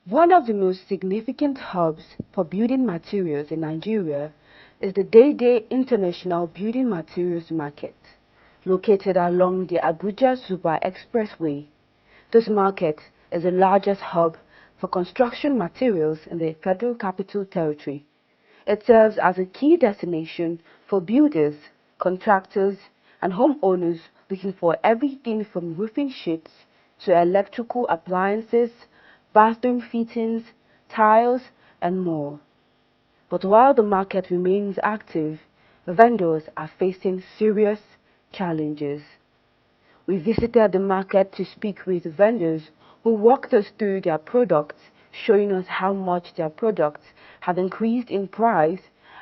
One of the most significant hubs for building materials in Nigeria is the Dei-Dei International Building Materials Market, located along the Abuja-Zuba Expressway. This market is the largest hub for construction materials in the Federal Capital Territory. It serves as a key destination for builders, contractors, and homeowners looking for everything from roofing sheets to electrical appliances, bathroom fittings, tiles, and more. But while the market remains active, vendors are facing serious challenges. We visited the market to speak with vendors who walked us through their products, showing us how much their products have increased in price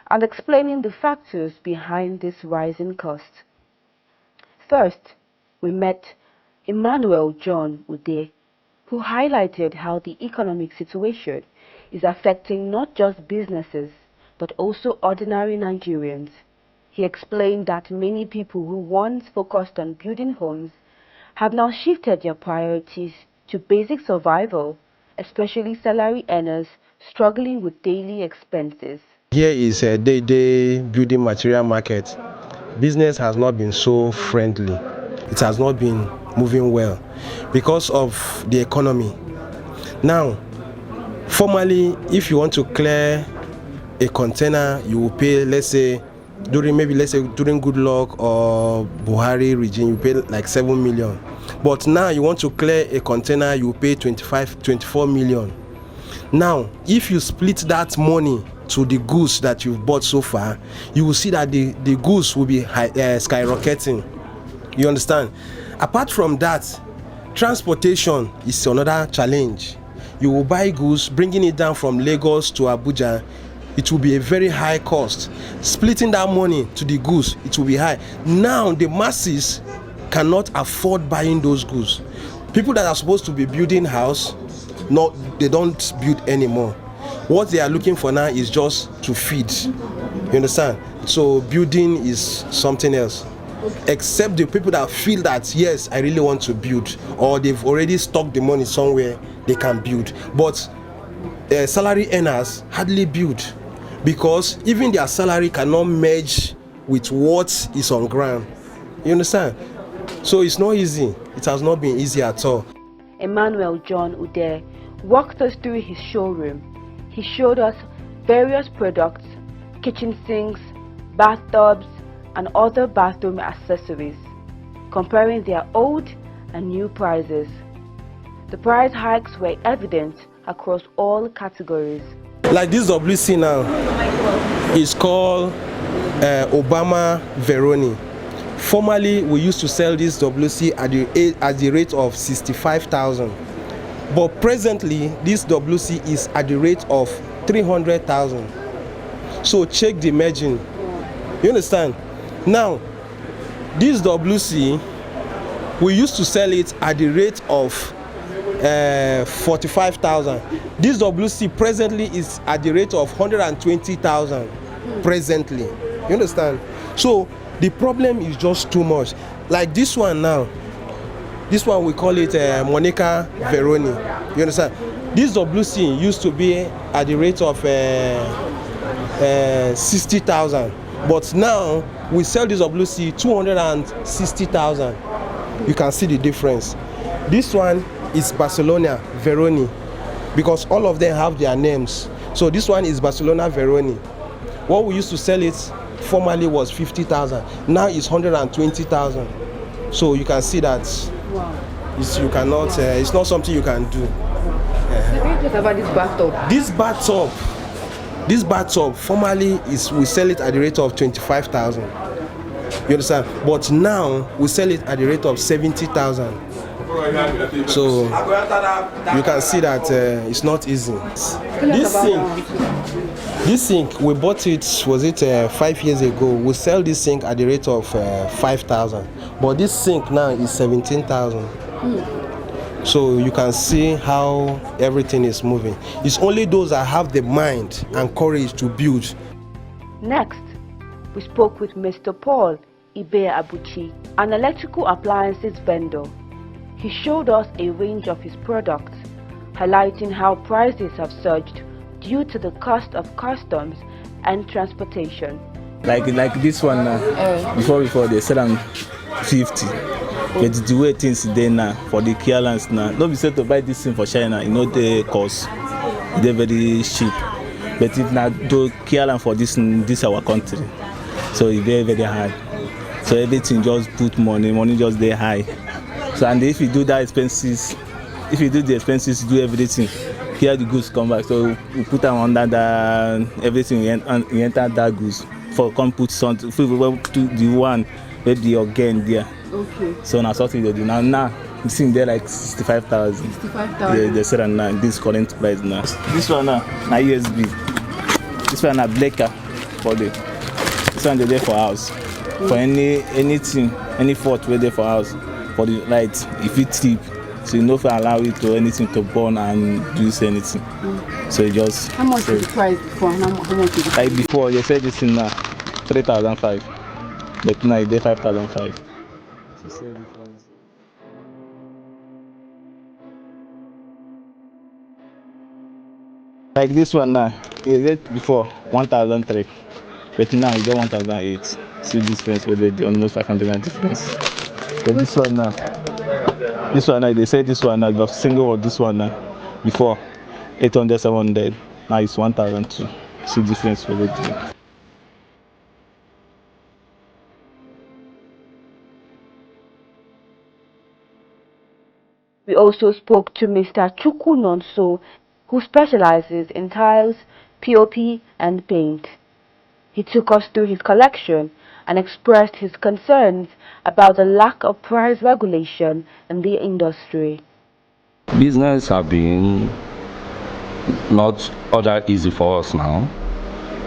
and explaining the factors behind this rising cost. First, we met Emmanuel John Ude, who highlighted how the economic situation is affecting not just businesses but also ordinary Nigerians. He explained that many people who once focused on building homes have now shifted their priorities to basic survival, especially salary earners struggling with daily expenses. Here is a Dei-Dei building material market. Business has not been so friendly. It has not been moving well because of the economy. Now, formally, if you want to clear a container, you will pay, let's say during Good Luck or Buhari regime, you pay like 7 million. But now you want to clear a container, you pay 24 million. Now, if you split that money to the goods that you've bought so far, you will see that the goods will be skyrocketing. You understand? Apart from that, transportation is another challenge. You will buy goods, bringing it down from Lagos to Abuja, it will be a very high cost. Splitting that money to the goods, it will be high. Now the masses cannot afford buying those goods. People that are supposed to be building house, they don't build anymore. What they are looking for now is just to feed. You understand? So building is something else. Except the people that feel that, yes, I really want to build, or they've already stocked the money somewhere, they can build. But salary earners hardly build because even their salary cannot merge with what is on ground. You understand? So it's not easy. It has not been easy at all. Emmanuel John Ude walked us through his showroom. He showed us various products, kitchen sinks, bathtubs, and other bathroom accessories, comparing their old and new prices. The price hikes were evident across all categories. Like this WC now is called Obama Veroni. Formerly, we used to sell this WC at the rate of 65,000. But presently, this WC is at the rate of 300,000. So check the margin. You understand? Now, this WC, we used to sell it at the rate of 45,000. This WC presently is at the rate of 120,000 presently. You understand? So the problem is just too much. Like this one now, this one we call it Monica Veroni. You understand? This WC used to be at the rate of 60,000, but now we sell this WC 260,000. You can see the difference. This one is Barcelona Veroni because all of them have their names. So this one is Barcelona Veroni. What we used to sell it formerly was 50,000. Now it's 120,000. So you can see that it's not something you can do. So can you talk about this bathtub? This bathtub formerly we sell it at the rate of 25,000. You understand? But now we sell it at the rate of 70,000. So you can see that it's not easy. This sink, we bought it, 5 years ago. We sell this sink at the rate of 5,000. But this sink now is 17,000. So you can see how everything is moving. It's only those that have the mind and courage to build. Next, we spoke with Mr. Paul Ibe Abuchi, an electrical appliances vendor. He showed us a range of his products highlighting how prices have surged due to the cost of customs and transportation. Like this one now, before they sell them 50. But the way things today now for the clearance now, don't be said to buy this thing for China, you know the cost, they're very cheap. But if not do clearance for this our country, so it's very very hard. So everything just put money just there high. So and if you do that expenses, if you do the expenses, do everything, here the goods come back. So we put them under the everything, we enter that goods for come put something. If we to the one with the again there. Okay. So now something they do now you see there like 65,000. 65,000. Yeah, they said now this current price now. This one now USB. This one now blacker for the. This one they there for house. For anything, any fault where they for house. For the light, if it's cheap, so you know if I allow it to anything to burn and do anything. So it just. How much is the price before? How much is the price? Like before, you said this in 3,500, but now it's 5,500. Like this one now, you said before 1,300, but now you get 1,008. See this difference with the almost 500 difference. But this one now, they say this one now, the single or this one now, before 800, 700, now it's 1,002. See difference with it. We also spoke to Mr. Chukwu Nonso, who specializes in tiles, POP and paint. He took us through his collection and expressed his concerns about the lack of price regulation in the industry. Business have been not all that easy for us now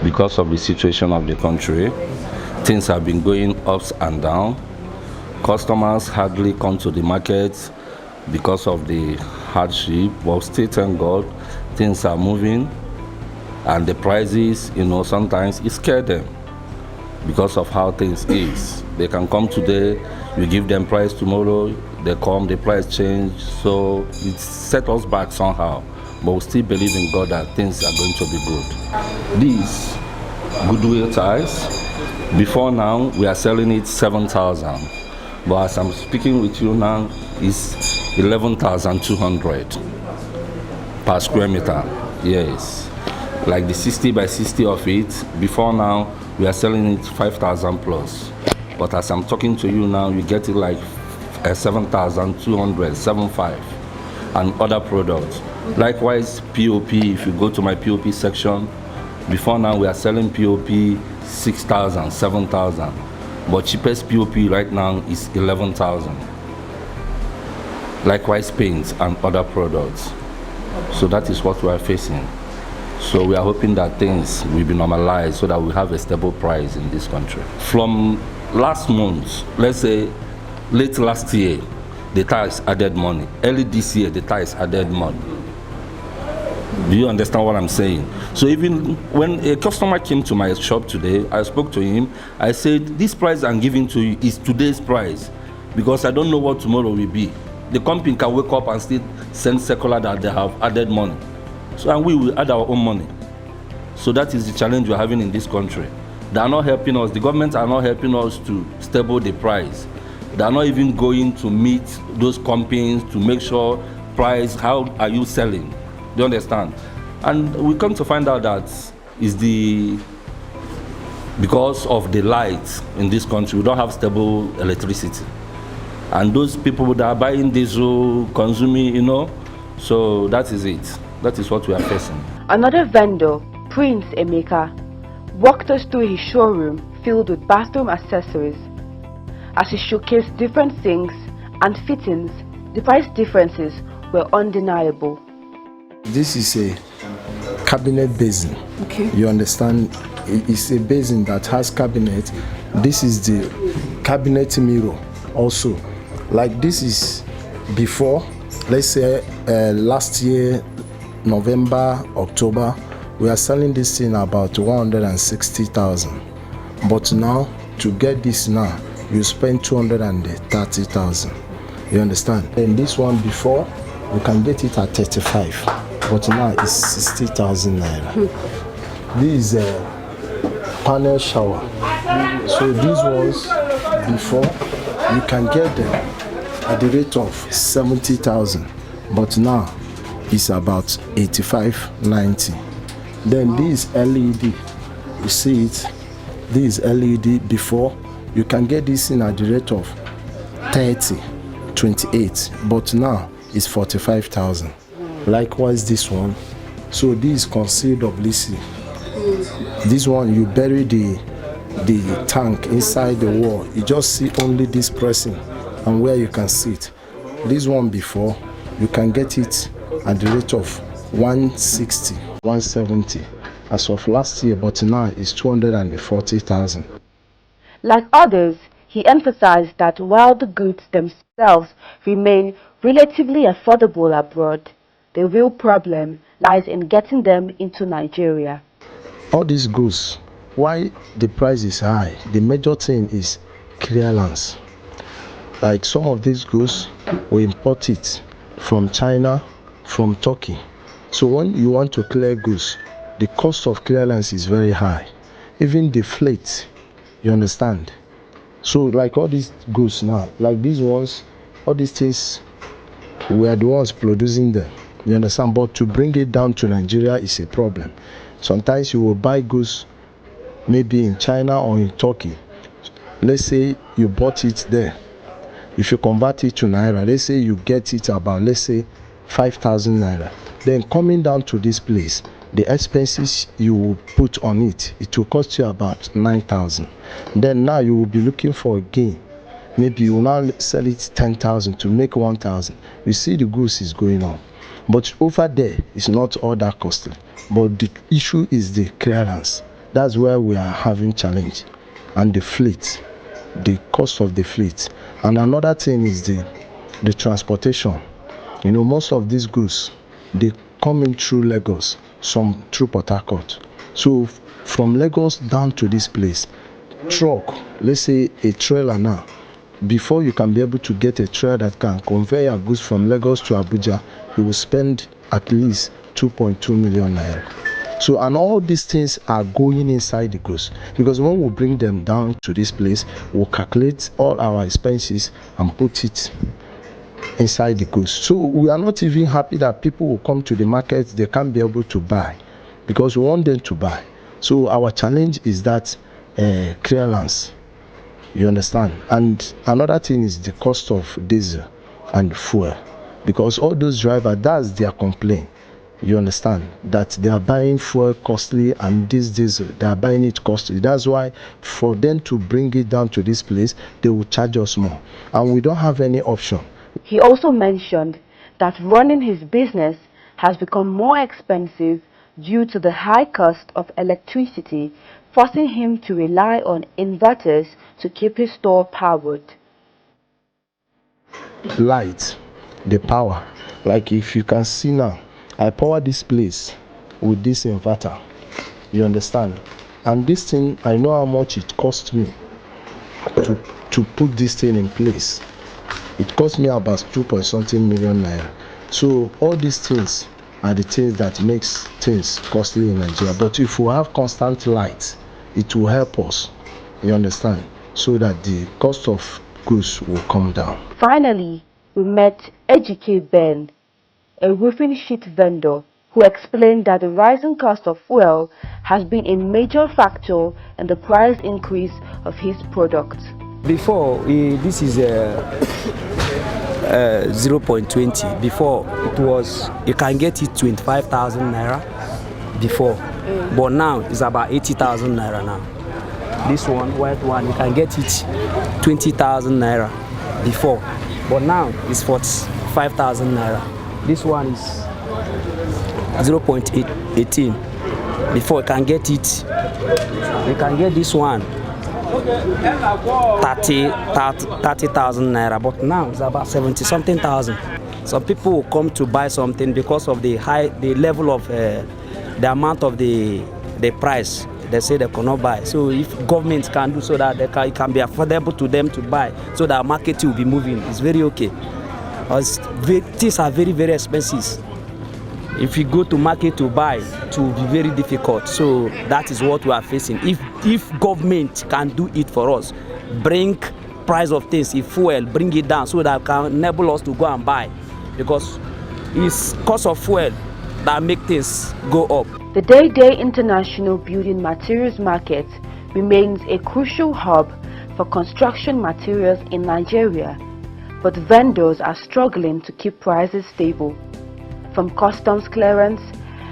because of the situation of the country. Things have been going ups and down. Customers hardly come to the market because of the hardship, but still thank God things are moving, and the prices, sometimes it scares them because of how things is. They can come today, you give them price tomorrow, they come, the price change, so it set us back somehow, but we still believe in God that things are going to be good. These goodwill tiles, before now we are selling it 7,000, but as I'm speaking with you now, it's 11,200 per square meter. Yes, like the 60 by 60 of it, before now we are selling it 5,000 plus, but as I'm talking to you now, you get it like 7,200, 7,500, and other products. Likewise POP, if you go to my POP section, before now we are selling POP 6,000, 7,000, but cheapest POP right now is 11,000. Likewise paints and other products. So that is what we are facing. So we are hoping that things will be normalized so that we have a stable price in this country. From last month, let's say late last year, the tax added money. Early this year, the tax added money. Do you understand what I'm saying? So even when a customer came to my shop today, I spoke to him, I said, this price I'm giving to you is today's price because I don't know what tomorrow will be. The company can wake up and still send circular that they have added money. So and we will add our own money. So that is the challenge we're having in this country. They are not helping us. The government are not helping us to stable the price. They are not even going to meet those companies to make sure price, how are you selling? Do you understand? And we come to find out that is because of the light in this country, we don't have stable electricity. And those people that are buying diesel, consuming, so that is it. That is what we are facing. Another vendor, Prince Emeka, walked us through his showroom filled with bathroom accessories. As he showcased different sinks and fittings, the price differences were undeniable. This is a cabinet basin. Okay. You understand? It's a basin that has cabinet. This is the cabinet mirror also. Like this is before, let's say last year, November, October, we are selling this thing about 160,000. But now, to get this now, you spend 230,000. You understand? And this one before, you can get it at 35, but now it's 60,000 naira. This is a panel shower. So these ones, before, you can get them at the rate of 70,000, but now it's about 85, 90. Then this LED, you see it, this LED before, you can get this in at the rate of 30, 28, but now it's 45,000. Likewise this one, so this is concealed obviously. This one, you bury the tank inside the wall, you just see only this pressing and where you can sit. This one before, you can get it at the rate of 160, 170 as of last year, but now it's 240,000. Like others, he emphasized that while the goods themselves remain relatively affordable abroad, the real problem lies in getting them into Nigeria. All these goods, why the price is high, the major thing is clearance. Like some of these goods, we import it from China, from Turkey. So when you want to clear goods, the cost of clearance is very high. Even the freight, you understand? So like all these goods now, like these ones, all these things, we are the ones producing them. You understand? But to bring it down to Nigeria is a problem. Sometimes you will buy goods maybe in China or in Turkey. Let's say you bought it there. If you convert it to Naira, let's say you get it about, let's say, 5,000 Naira. Then coming down to this place, the expenses you will put on it, it will cost you about 9,000. Then now you will be looking for a gain. Maybe you will now sell it 10,000 to make 1,000. You see the goods is going on. But over there, it's not all that costly. But the issue is the clearance. That's where we are having challenge. And the fleet, the cost of the fleet. And another thing is the transportation. You know, most of these goods, they come in through Lagos, some through Port Harcourt. So from Lagos down to this place, truck, let's say a trailer now, before you can be able to get a trailer that can convey your goods from Lagos to Abuja, you will spend at least 2.2 million naira. So, and all these things are going inside the goods, because when we bring them down to this place, we'll calculate all our expenses and put it inside the goods. So we are not even happy that people will come to the market, they can't be able to buy, because we want them to buy. So our challenge is that clearance, you understand. And another thing is the cost of diesel and fuel, because all those drivers, that's their complaint. You understand that they are buying fuel costly, and this diesel, they are buying it costly. That's why for them to bring it down to this place, they will charge us more, and we don't have any option. He also mentioned that running his business has become more expensive due to the high cost of electricity, forcing him to rely on inverters to keep his store powered. Light, the power, like if you can see now, I power this place with this inverter, you understand. And this thing, I know how much it cost me to put this thing in place. It cost me about 2.something million naira. So all these things are the things that makes things costly in Nigeria. But if we have constant light, it will help us, you understand, so that the cost of goods will come down. Finally, we met Ejike Ben, a roofing sheet vendor, who explained that the rising cost of fuel has been a major factor in the price increase of his products. Before, this is 0.20. Before, it was, you can get it 25,000 naira before, but now it's about 80,000 naira now. This one, white one, you can get it 20,000 naira before, but now it's 45,000 naira. This one is 0.18. Before, you can get it, you can get this one 30,000 naira, but now it's about 70-something thousand. Some people will come to buy something because of the level of the amount of the price. They say they cannot buy. So if government can do so that it can be affordable to them to buy, so that market will be moving, it's very okay. Because things are very, very expensive. If you go to market to buy, it will be very difficult. So that is what we are facing. If government can do it for us, bring price of things, if fuel, bring it down so that can enable us to go and buy. Because it's cost of fuel that make things go up. The Dei-Dei International Building Materials Market remains a crucial hub for construction materials in Nigeria, but vendors are struggling to keep prices stable. From customs clearance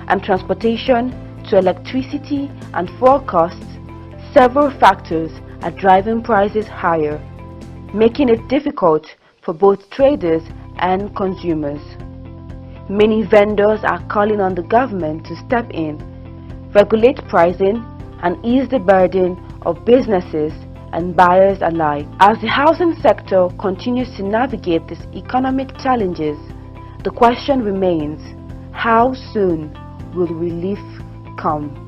and transportation to electricity and fuel costs, several factors are driving prices higher, making it difficult for both traders and consumers. Many vendors are calling on the government to step in, regulate pricing, and ease the burden of businesses and buyers alike. As the housing sector continues to navigate these economic challenges, the question remains, how soon will relief come?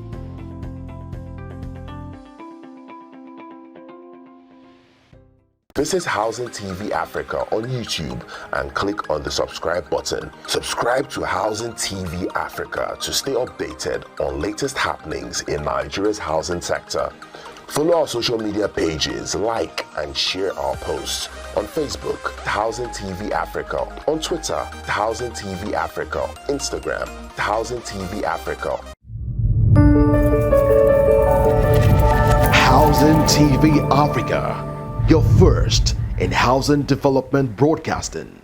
Visit Housing TV Africa on YouTube and click on the subscribe button. Subscribe to Housing TV Africa to stay updated on latest happenings in Nigeria's housing sector. Follow our social media pages, like and share our posts. On Facebook, Housing TV Africa. On Twitter, Housing TV Africa. Instagram, Housing TV Africa. Housing TV Africa, your first in housing development broadcasting.